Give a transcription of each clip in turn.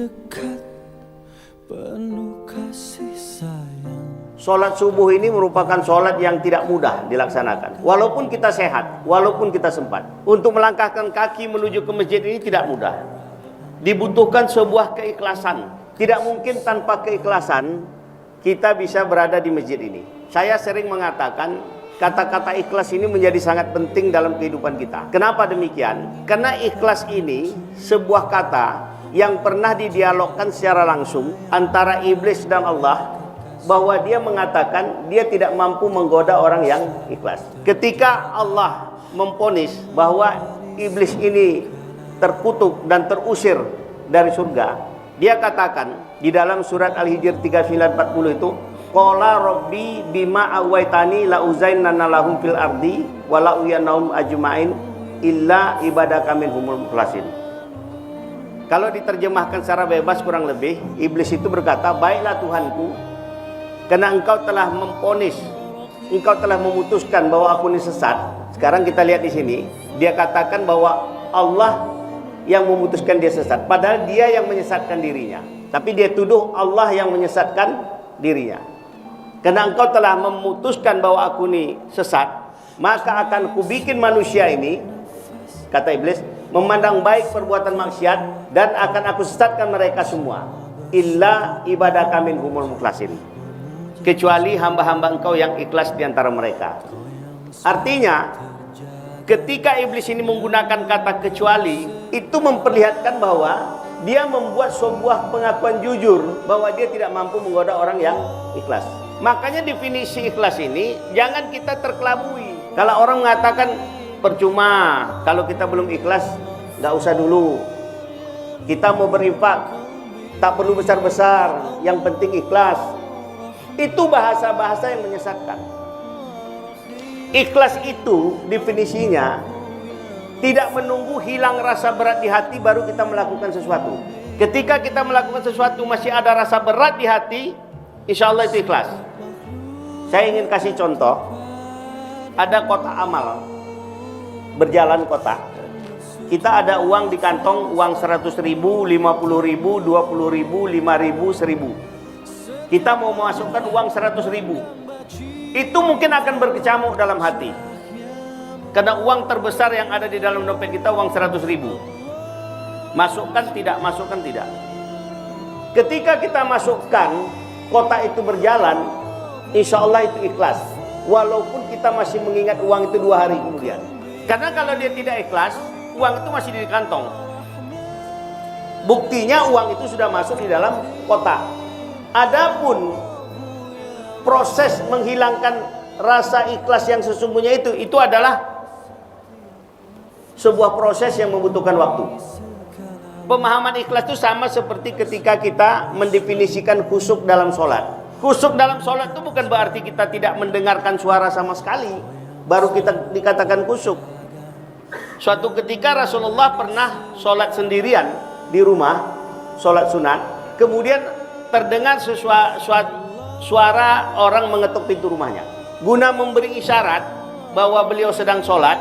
dekat, penuh kasih sayang. Sholat subuh ini merupakan sholat yang tidak mudah dilaksanakan. Walaupun kita sehat, walaupun kita sempat. Untuk melangkahkan kaki menuju ke masjid ini tidak mudah. Dibutuhkan sebuah keikhlasan. Tidak mungkin tanpa keikhlasan kita bisa berada di masjid ini. Saya sering mengatakan kata-kata ikhlas ini menjadi sangat penting dalam kehidupan kita. Kenapa demikian? Karena ikhlas ini sebuah kata yang pernah didialogkan secara langsung antara iblis dan Allah, bahwa dia mengatakan dia tidak mampu menggoda orang yang ikhlas. Ketika Allah memvonis bahwa iblis ini terkutuk dan terusir dari surga, dia katakan di dalam surat Al-Hijr 3940 itu, qala rabbi bima awaitani la uzainana lahum fil ardi wa la uyanahum ajmain illa ibadaka minhumul mukhlasin. Kalau diterjemahkan secara bebas kurang lebih, iblis itu berkata, baiklah Tuhanku, karena engkau telah memvonis, engkau telah memutuskan bahwa aku ini sesat. Sekarang kita lihat di sini, dia katakan bahwa Allah yang memutuskan dia sesat, padahal dia yang menyesatkan dirinya. Tapi dia tuduh Allah yang menyesatkan dirinya. Karena engkau telah memutuskan bahwa aku ini sesat, maka akan kubikin manusia ini, kata iblis, memandang baik perbuatan maksiat, dan akan aku sesatkan mereka semua, illa ibadaka minhumul mukhlasin, kecuali hamba-hamba engkau yang ikhlas di antara mereka. Artinya, ketika iblis ini menggunakan kata kecuali, itu memperlihatkan bahwa dia membuat sebuah pengakuan jujur bahwa dia tidak mampu menggoda orang yang ikhlas. Makanya definisi ikhlas ini jangan kita terkelabui. Kalau orang mengatakan percuma, kalau kita belum ikhlas, nggak usah dulu. Kita mau berinfak, tak perlu besar-besar, yang penting ikhlas. Itu bahasa-bahasa yang menyesatkan. Ikhlas itu definisinya tidak menunggu hilang rasa berat di hati baru kita melakukan sesuatu. Ketika kita melakukan sesuatu masih ada rasa berat di hati, insya Allah itu ikhlas. Saya ingin kasih contoh. Ada kotak amal, berjalan kotak. Kita ada uang di kantong, uang 100.000, 50.000, 20.000, 5.000, 1.000. Kita mau memasukkan uang 100.000. Itu mungkin akan berkecamuk dalam hati. Karena uang terbesar yang ada di dalam dompet kita uang 100.000. Masukkan tidak, masukkan tidak. Ketika kita masukkan, kotak itu berjalan, insya Allah itu ikhlas. Walaupun kita masih mengingat uang itu 2 hari kemudian. Karena kalau dia tidak ikhlas, uang itu masih di kantong. Buktinya uang itu sudah masuk di dalam kotak. Adapun proses menghilangkan rasa ikhlas yang sesungguhnya itu adalah sebuah proses yang membutuhkan waktu. Pemahaman ikhlas itu sama seperti ketika kita mendefinisikan khusyuk dalam sholat. Khusyuk dalam sholat itu bukan berarti kita tidak mendengarkan suara sama sekali baru kita dikatakan khusyuk. Suatu ketika Rasulullah pernah sholat sendirian di rumah, sholat sunat, kemudian terdengar suara orang mengetuk pintu rumahnya. Guna memberi isyarat bahwa beliau sedang sholat,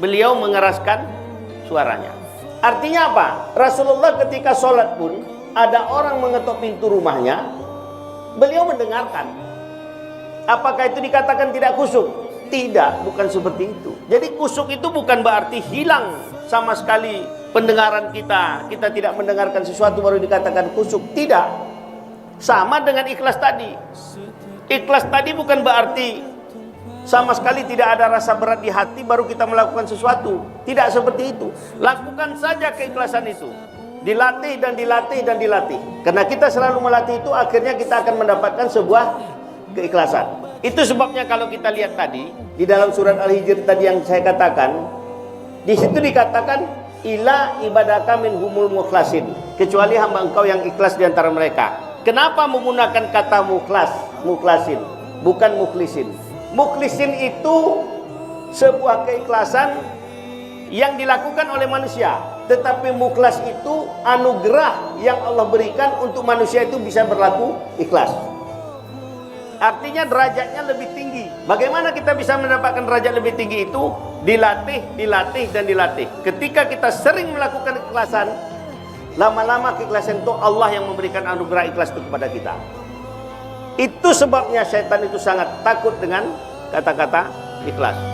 beliau mengeraskan suaranya. Artinya apa? Rasulullah ketika sholat pun ada orang mengetuk pintu rumahnya, beliau mendengarkan. Apakah itu dikatakan tidak khusyuk? Tidak, bukan seperti itu. Jadi khusyuk itu bukan berarti hilang sama sekali pendengaran kita. Kita tidak mendengarkan sesuatu baru dikatakan khusyuk. Tidak. Sama dengan ikhlas tadi. Ikhlas tadi bukan berarti sama sekali tidak ada rasa berat di hati baru kita melakukan sesuatu. Tidak seperti itu. Lakukan saja keikhlasan itu. Dilatih dan dilatih dan dilatih. Karena kita selalu melatih itu, akhirnya kita akan mendapatkan sebuah keikhlasan. Itu sebabnya kalau kita lihat tadi di dalam surat Al-Hijr tadi yang saya katakan, di situ dikatakan ila ibadaka minhumul mukhlasin, kecuali hamba engkau yang ikhlas di antara mereka. Kenapa menggunakan kata mukhlas, mukhlasin, bukan mukhlisin? Mukhlisin itu sebuah keikhlasan yang dilakukan oleh manusia, tetapi mukhlas itu anugerah yang Allah berikan untuk manusia itu bisa berlaku ikhlas. Artinya derajatnya lebih tinggi. Bagaimana kita bisa mendapatkan derajat lebih tinggi itu? Dilatih, dilatih, dan dilatih. Ketika kita sering melakukan keikhlasan, Lama-lama keikhlasan itu Allah yang memberikan anugerah ikhlas itu kepada kita. Itu sebabnya syaitan itu sangat takut dengan kata-kata ikhlas.